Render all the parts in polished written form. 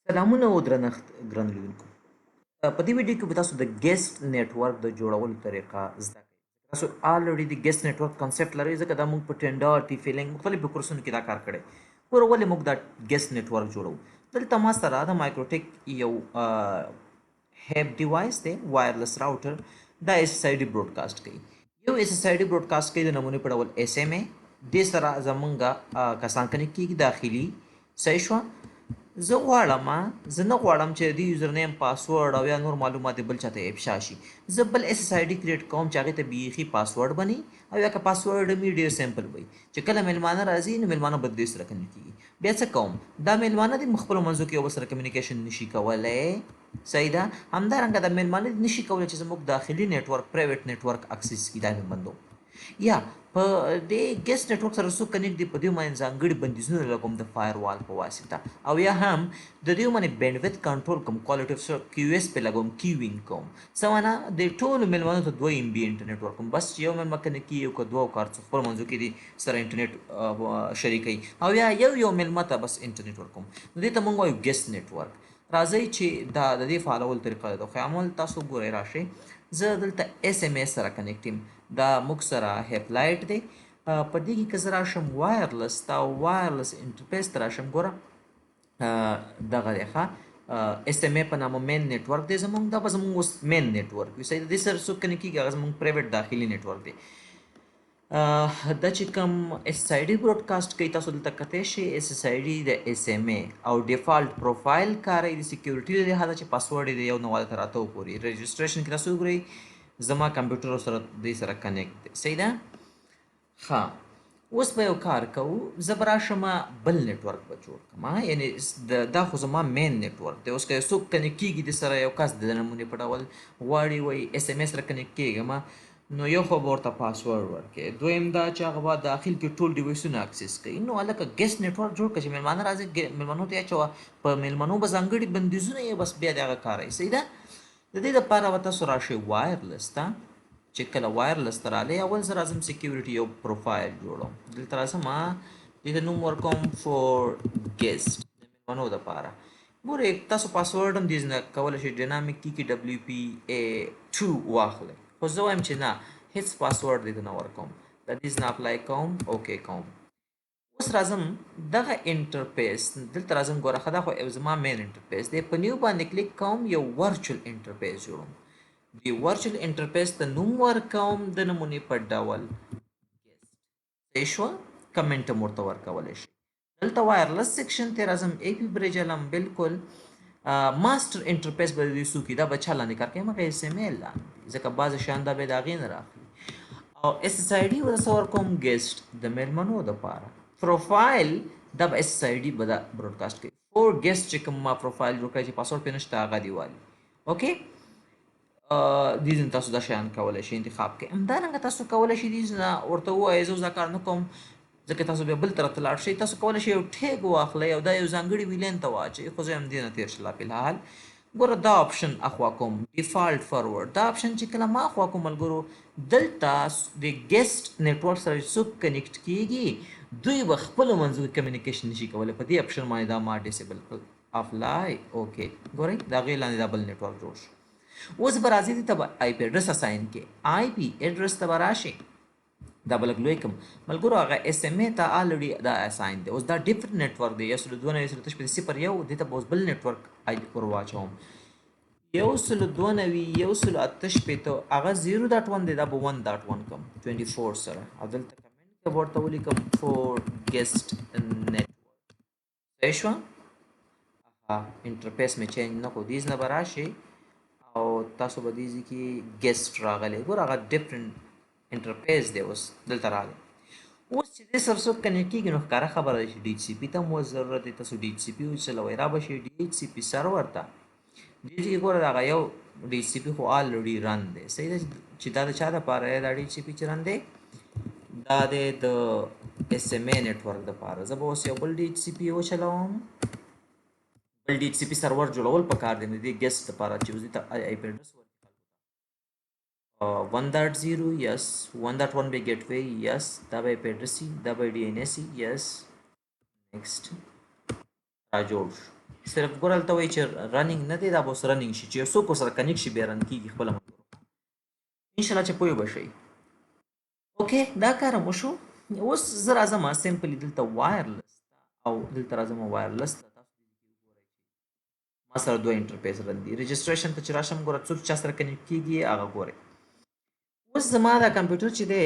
سلامونه او درنښت ګران لیدونکو. په دې ویډیو کې به تاسو د ګیسټ نیټورک د جوړولو طریقه زده کړئ. تاسو الریډي د ګیسټ نیټورک کانسپټ لرئ ځکه دا موږ په ټینډر ټي فیلینګ مختلفو کورسونو کې دا کار کړی. ګوره ولې موږ دا ګیسټ نیټورک جوړو. دلته ما سره د مایکروټیک یو هیب ډیوایس دی وایرلس راوټر. دا اس اس آی ډي براډکاسټ کوي. یو اس اس آی ډي براډکاسټ کوي د نمونې په ډول اس ام ای. دې سره زمونږ کسان کنیکټ کېږي داخلي. صحیح شوه. زه نه غواړم چې د یوزر نیم پاسورډ او یا نور معلومات بل چاته افشا شي. زه بل اس اس آی ډي کریټ کوم چې هغې ته بیخي پاسورډ بني او یا که پاسورډ مې ډېر سمپل وي چې کله میلمانه راځي نو میلمانه به د دې سره کنیکټ کېږي. بیا څه کوم دا میلمانه د خپلو منځو کې یو بل سره کمیونیکیشن نشي کولی. صحیح ده. همدارنګه دا میلمانه نشي کولی چې زموږ داخلي نیټورک پرایویټ نیټورک اکسس کړي. دا مې بندو یا په دې ګیسټ نیټورک سره څوک کنیکټ دي په دې باندې ځانګړي بندیزونه لګوم د فایروال په واسطه او یا هم د دې باندې بینډویث کنټرول کوم کوالټي اف کیو اس په لګوم کیوینګ کوم. څه معنا د ټولو میلمانو ته 2 MB انټرنیټ ورکوم. بس یو میلمه کنیکټ کیږي یو که دوه کار خپل منځو کې دي سره انټرنیټ شریکوي او یا یو میلمه ته بس انټرنیټ ورکوم. نو دې ته موږ وایو ګیسټ نیټورک. راځئ چې دا د دې فعالولو طریقه ده. خو عمل تاسو ګورئ راشئ. زه دلته اس ام اس سره کنیکټ یم. دا موږ سره هیپ لایټ دی. په دې کې که زه راشم وایرلس دا وایرلس انټرفیس ته راشم ګوره دغه دی ښه اس ام ای په نامه مین نیټورک دی زموږ. دا به زموږ اوس مین نیټورک وي. صحیح د دې سره څوک کنیکټ کېږي هغه زموږ پرایویټ داخلي نیټورک دی. دا چې کوم اس اس آی ډي براډکاسټ کوي تاسو دلته کتلی شئ. اس اس آی ډي د اس ام ای او ډیفالټ پروفایل کاروي د سکیورټي له لحاظه چې پاسورډ یې د 1 نه تر 8 پورې رجسټریشن کې تاسو وګورئ زما کمپیوټر سره دې سره کنیکټ دی. صحیح ده. ښه اوس به یو کار کوو. زه به راشم بل نیټورک به جوړ کړم. یعنې دا خو زما مین نیټورک دی. اوس که یو څوک کنیکټ کېږي د سره یو کس د نمونې په ډول غواړي وایي اس ام اس سره کنیکټ کېږم نو یو خو به ورته پاسورډ ورکړي. دویم دا چې هغه به داخل کې ټول ډیوایسونه اکسس کوي. نو هلکه ګیسټ نیټورک جوړ کړه چې میلمانه راځي میلمنو ته یې اچوه. په میلمنو به ځانګړي بندیزونه یې بس بیا د هغه کار یې. صحیح ده. د دې دپاره به تاسو راشئ وایرلس ته. چې کله وایرلس ته رالی اول زه راځم سکیورټي یو پروفایل جوړوم. دلته راځم دې ته نوم ورکوم فور ګیسټ د میلمنو دپاره. ګورئ تاسو پاسورډ هم دې نه کولی شئ ډینامیک کی کې WPA2 واخلئ. خو زه وایم چې نه هیڅ پاسورډ دې ته نه ورکوم. د دې نه اپلای کوم اوکې کوم. اوس راځم دغه انټرفیس دلته راځم ګوره ښه دا خو زما مین انټرفیس دی. په نیو باندې کلیک کوم یو ورچوال انټرفیس جوړوم. د ورچوال انټرفیس ته نوم ورکوم د نمونې په ډول صحیح شوه. کمنټ هم ورته ورکولی شي. دلته وایرلس سیکشن ته راځم ای پی برج علم بالکل ماسټر انټرفیس به د دې څوکي دا به چا لاندې کار کوي مګر اس ام ای لاندې ځکه بعضې شیان دا به د هغې نه راخلي. او اس اس آی ډي ورته څه ورکوم ګیسټ د میلمنو دپاره. پروفایل دا به اس اس آی ډي به دا براډکاسټ کوي. فور ګیسټ چې کوم ما پروفایل جوړ کړی چې پاسورډ پرې نشته هغه دې والي. اوکې دې ځینې تاسو دا شیان کولی شئ انتخاب کړئ. همدارنګه تاسو کولی شئ دې نه ورته ووایئ زه اوس دا کار نه کوم ځکه تاسو بیا بل طرف ته لاړ شئ. تاسو کولی شئ یو ټیګ واخلئ او دا یو ځانګړي ویلین ته واچوئ. خو زه هم دې نه تېر شم لا فلحال. ګوره دا آپشن اخوا کوم ډیفالټ فارورډ. دا آپشن چې کله ما اخوا کوم ملګرو دلته د ګیسټ نیټورک سره څوک کنیکټ کېږي دوی به خپلو منځو کې کمیونیکیشن نشي کولی. په دې آپشن باندې دا ما ډیسیبل کړ اپلای اوکې. ګورئ د هغې لاندې دا بل نیټورک جوړ شو. اوس به راځئ دې ته به آی پی اډرس اساین کې. آی پی اډرس ته به راشئ. دا به لږ لوی کړم ملګرو. هغه اس ام ای ته الریډي دا اساین دی. اوس دا ډفرنټ نیټورک دی. 192.168.0 دې ته به اوس بل نیټورک ور واچوم. 192.168 هغه 0.1 دی. دا به 1.1 کوم 24 سره او دلته کمنټ کې به ورته ولیکم فور ګیسټ نیټورک. صحیح شوه. انټرفیس مې چینج نه کړو. دیز نه به راشئ او تاسو به دې ځای کې ګیسټ راغلی. ګوره هغه ډفرنټ انټرفیس دی. اوس دلته راغلی. اوس چې دې سره څوک کنیکټ کېږي نو ښکاره خبره ده چې ډي ایچ سی پي ته هم ضرورت دی. تاسو ډي ایچ سی پي وچلوئ را به شئ ډي ایچ سی پي سرور ته. دې ځای کې ګوره دغه یو ډي ایچ سی پي خو الریډي رن دی. صحیح ده چې دا د چا دپاره دی دا ډي ایچ سی پي چې رن دی دا دی د اس ام ای نیټورک دپاره. زه به اوس یو بل ډي ایچ سی پي وچلوم. بل ډي ایچ سی پي سرور جوړول پکار دی د دې ګیسټ دپاره چې اوس دې ته آی پی اډرس ورکړي. 1.0 یس 1.1 به ګیټ وی یس دا به آی پی اډرس دا به ډي این ایس یس نیکسټ را جوړ شو. صرف ګور هلته وایي چې رننګ نه دی دا به اوس رننګ شي چې یو څوک ورسره کنیکټ شي بیا رن کېږي خپله ملګرو انشاءالله چې پوه به شئ اوکې دا کار هم وشو اوس زه راځم سمپلي دلته وایرلس او دلته راځم وایرلس ته تاسو ما سره دوه انټرفیس رن دي رجسټریشن ته چې راشم ګوره څوک چا سره کنیکټ کېږي هغه ګورئ اوس زما دا کمپیوټر چې دی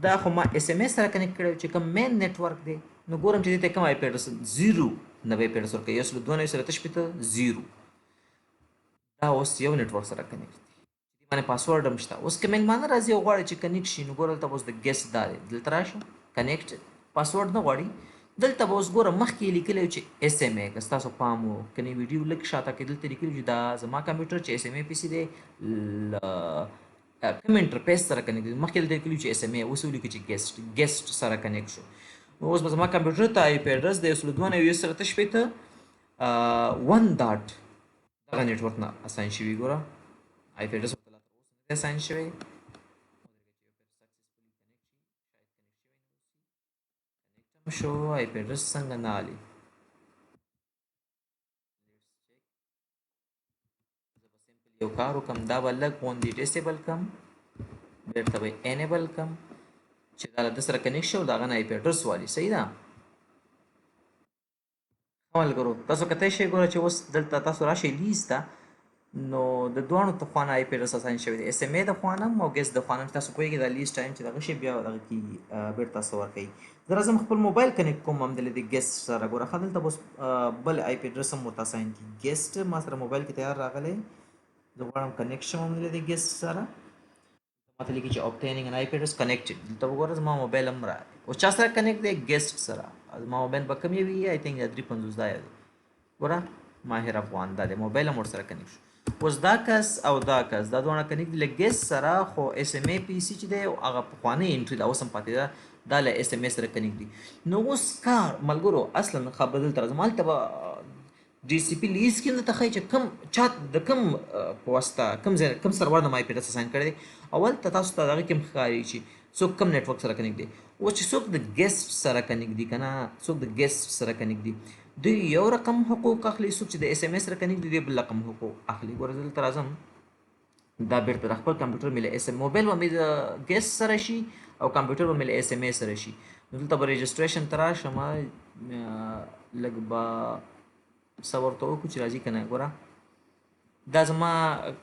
دا خو ما اس ام اس سره کنیکټ کړی چې کوم مین نیټورک دی نو ګورم چې دې ته کوم آی پی اډرس 0 90 آی پی اډرس ورکوي 192.168 دا اوس یو نیټورک سره کنیکټ دی دې باندې پاسورډ هم شته اوس که مېلمانه راځي او غواړي چې کنیکټ شي نو ګوره دلته اوس د ګیسټ دا دی دلته راشم کنیکټ پاسورډ نه غواړي دلته به اوس ګوره مخکې لیکلی چې اس ام ای که ستاسو پام و کنې ویډیو لږ شاته کې دلته لیکلي چې دا زما کمپیوټر چې اس ام ای پی سي دی کوم انټرفیس سره کنیکټ دی مخکې دلته لیکلي چې اس ام ای اوس ولیکو چې ګیسټ سره کنیکټ شو اوس به زما کمپیوټر ته آی پی اډرس دی 192.168 1 ډاټ دغه نیټورک نه اساین شوي ګوره آی پی اډرس ورته لا تر اوسه نه دی اساین شوی شو آی پی اډرس څنګه نه علي یو کار وکم دا به لږ غوندې ډیسیبل کم بیرته به انیبل کم چې دا له ده سره کنیکټ شي او د هغه نه آی پی اډرس والي صحیح ده ښه ملګرو تاسو کتی شئ ګوره چې اوس دلته تاسو راشئ لیست ته نو د دواړو د خوا نه آی پی اډرس اساین شوی دی اس ام ای د خوا نه هم او ګیس د خوا نه هم تاسو پوهېږئ دا لیست ټایم چې دغه شي بیا دغه کېږي بیرته تاسو ورکوي زه راځم خپل موبایل کنیکټ کوم همدلې د ګیسټ سره ګوره ښه دلته به اوس بل آی پی اډرس هم ورته اساین کړي ګیسټ ما سره موبایل کې تیار راغلی زه غواړم کنیکټ شم همدلې د ګیسټ سره ماته لیکي چې obtaining an IP address connected دلته وګوره زما موبایل هم راغلی اوس چا سره کنیکټ دی ګیسټ سره زما موبایل به کوم یې وي آی تھنک دا 350 دا دی ګوره ماهر افغان دا دی موبایل هم ورسره کنیکټ شو اوس دا کس او دا کس دا دواړه کنیکټ دي له ګیسټ سره خو اس ام ای پی سي چې دی هغه پخوانۍ انټري دا اوس هم پاتې ده دا له اس ام ای سره کنیکټ دي نو اوس کار ملګرو اصلا خبر دلته راځم هلته به ډي سی پي لیست کې درته ښایي چې کوم چا د کوم په واسطه کوم سرور نه آی پی اډرس اساین کړی دی اول ته تاسو ته دغه کې هم ښکاري چې څوک کوم نیټورک سره کنیکټ دی اوس چې څوک د ګیسټ سره کنیکټ دي که نه څوک د ګیسټ سره کنیکټ دي دوی یو رقم حقوق اخلي څوک چې د اس ام اس سره کنیکټ دي دوی بل رقم حقوق اخلي ګوره زه دلته راځم دا بیرته د خپل کمپیوټر مې له اس ام موبایل به مې د ګیسټ سره شي او کمپیوټر به مې له اس ام ای سره شي نو دلته به رجسټریشن ته راشم لږ به څه ورته وکړو چې راځي که نه ګوره دا زما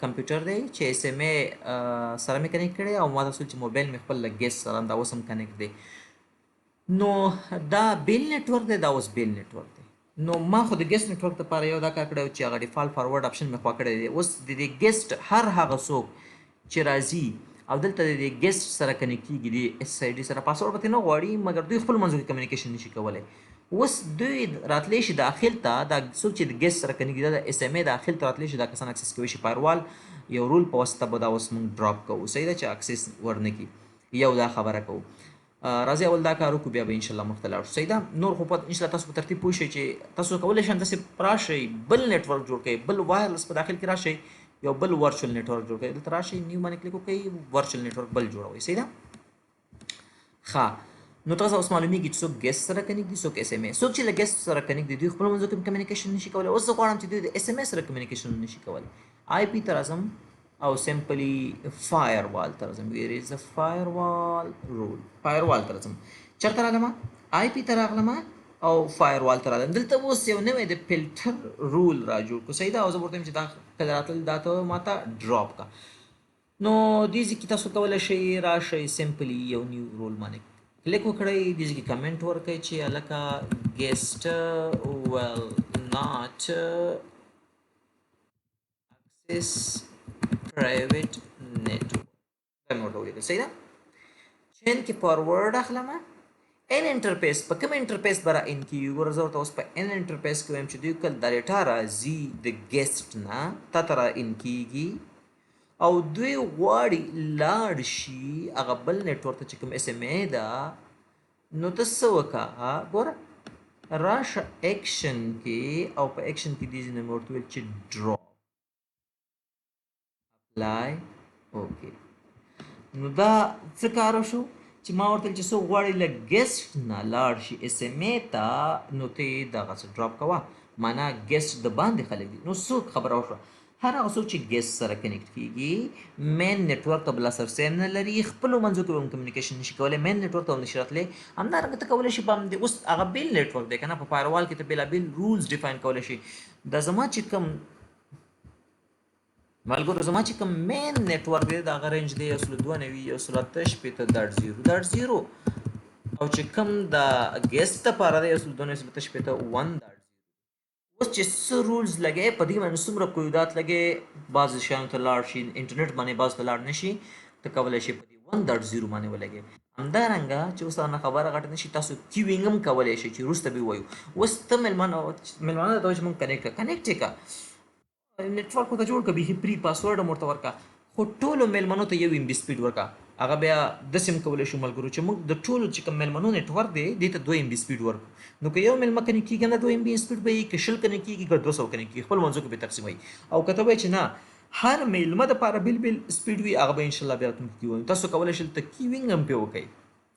کمپیوټر دی چې اس ام ای سره مې کنیکټ کړی او ما تاسو چې موبایل مې خپل له ګیسټ سره دا اوس هم کنیکټ دی نو دا بیل نیټورک دی دا اوس بیل نیټورک دی نو ما خو د ګیسټ نیټورک دپاره یو دا کار کړی چې هغه ډیفالټ فارورډ آپشن مې خوا کړی دی اوس د دې ګیسټ هر هغه څوک چې راځي او دلته د دې ګیسټ سره کنیکټ کېږي د اس آی ډي سره پاسورډ به ترې نه غواړي مګر دوی خپل منځو کې کمیونیکیشن نشي کولی اوس دوی راتلی شي داخل ته دا څوک چې د ګیسټ سره کنیکټ دی دا د اس ام ای داخل ته راتلی شي دا کسان اکسس کولی شي فایروال یو رول په واسطه به دا اوس موږ ډراپ کوو صحیح ده چې اکسس ورنه کړي یو دا خبره کوو راځئ اول دا کار وکړو بیا به انشاءالله مخته لاړ شو صحیح ده نور خو انشاءالله تاسو په ترتیب پوه شئ چې تاسو کولی شئ همداسې راشئ بل نیټورک جوړ کړئ بل وایرلس په داخل کې راشئ یو بل ورچوال نیټورک جوړ کړئ دلته راشئ نیو باندې کلیک وکړئ ورچوال نیټورک بل جوړوئ صحیح ده ښه نو تاسو اوس معلومیږي چې څوک ګیسټ سره کنیکټ دي څوک اس ام ای څوک چې له ګیسټ سره کنیکټ دي دوی خپل منځو کې کمیونیکیشن نشي کولی اوس زه غواړم چې دوی د اس ام ای سره کمیونیکیشن نشي کولی آی پی ته راځم او سمپلی فایروال ته راځم ویر از د فایروال رول فایروال ته راځم چېرته راغلم آی پی ته راغلم او فایروال ته راغلم دلته اوس یو نوی د فلټر رول را جوړ کړو صحیح ده او زه ورته وایم چې دا کله راتلل دا ته ماته ډراپ کا نو دې ځای کې تاسو کولی شئ راشئ سمپلی یو نیو رول باندې کلیک وکړئ دې ځای کې کمنټ ورکړئ چې هلکه ګیسټ ویل ناٹ اکسس پرایویټ نیټورک دا مې ورته ولیکل صحیح ده چین کې فارورډ اخلم ان انټرفیس په کوم انټرفیس به را ان کېږي ګوره زه ورته اوس په ان انټرفیس کې وایم چې دوی کله دا ډیټا راځي د ګیسټ نه تا ته را ان کېږي او دوی غواړي لاړ شي هغه بل نیټورک ته چې کوم اس ام ای ده نو ته څه وکړه ګوره راشه ایکشن کې او په ایکشن کې دې ځای نه مې ورته ویل چې ډراپ اپلای اوکې نو دا څه کار وشو چې ما ورته چې څوک غواړي له ګیسټ نه لاړ شي اس ام ای ته نو ته یې دغسې ډراپ کوه معنا ګیسټ د باندې خلک دي. نو څوک خبره وشوه هر هغه څوک چې ګیسټ سره کنیکټ کیږي مین نتورک ته بل لاسرسی نه لري، خپلو منځو کې به هم کمیونیکیشن نشي کولی، مین نتورک ته هم نشي راتلی. همدارنګه ته کولی شي په همدې اوس هغه بیل نتورک دی که نه، په فایروال کې ته بېلابېل رولز ډیفاین کولی شي. دا زما چې کوم ملګرو زما چې کوم مین نتورک دی د هغه رینج دی 192.168.0.0 او چې کوم د ګیسټ لپاره دی 192.168.1.0. اوس چې څه رولز لګې په دې باندې څومره قیودات لګې، بعض شیانو ته لاړ شي انټرنیټ باندې، بعض ته لاړ نشي، ته کولی شي په دې 1.0 باندې ولګې. همدارنګه چې اوس نه خبره غټه نشي، تاسو کیوینګ هم کولی شئ چې وروسته به ووایو. اوس ته میلمانه ته وایي چې مونږ کنیکټ یې کړه، नेटवर्क ته جوړ کړه، بیخي پری پاسورډ هم ورته ورکړه، خو ټولو میلمنو ته 1 MB سپیډ ورکړه. هغه بیا داسې هم کولی شو ملګرو چې موږ د ټولو چې کوم میلمنو نیټورک دی دې ته 2 MB سپیډ ورکړو. نو که یو میلمه کنیکټ کېږي نه 2 MB سپیډ به یې، که 100 کنیکټ کېږي که 200 کنیکټ کېږي، خپل منځو کې به تقسیموي. او که ته وایې چې نه هر میلمه دپاره بیل بیل سپیډ وي، هغه به انشاءالله بیا راتلونکي کې ووایو. تاسو کولی شئ ته کیوینګ هم پرې وکړئ،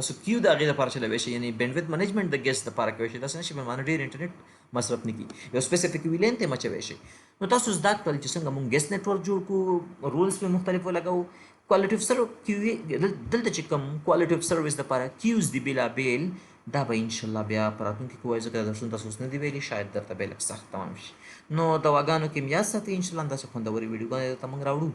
تاسو کیو د هغې لپاره چلوی شئ، یعنې بینډ ویډ منیجمنټ د ګیسټ لپاره کولی شئ. داسې نه چې میلمانه ډېر انټرنیټ مصرف نه کړي، یو سپیسیفیک ویلین ته یې مچوی شئ. نو تاسو زده کړل چې څنګه موږ ګیسټ نیټورک جوړ کړو، رولز پې مختلف ولګوو، کوالټي اف دلته چې کوم کوالټي اف سروس دپاره کیوز دي بېلابېل، دا به انشاءالله بیا په راتلونکي کې وایي، ځکه دا درسونه تاسو اوس نه دي ویلي، شاید درته بیا لږ سخت تمام شي. نو دواګانو کې هم یاد ساتئ، انشاءالله همداسې خوندورې ویډیوګانې درته موږ راوړو.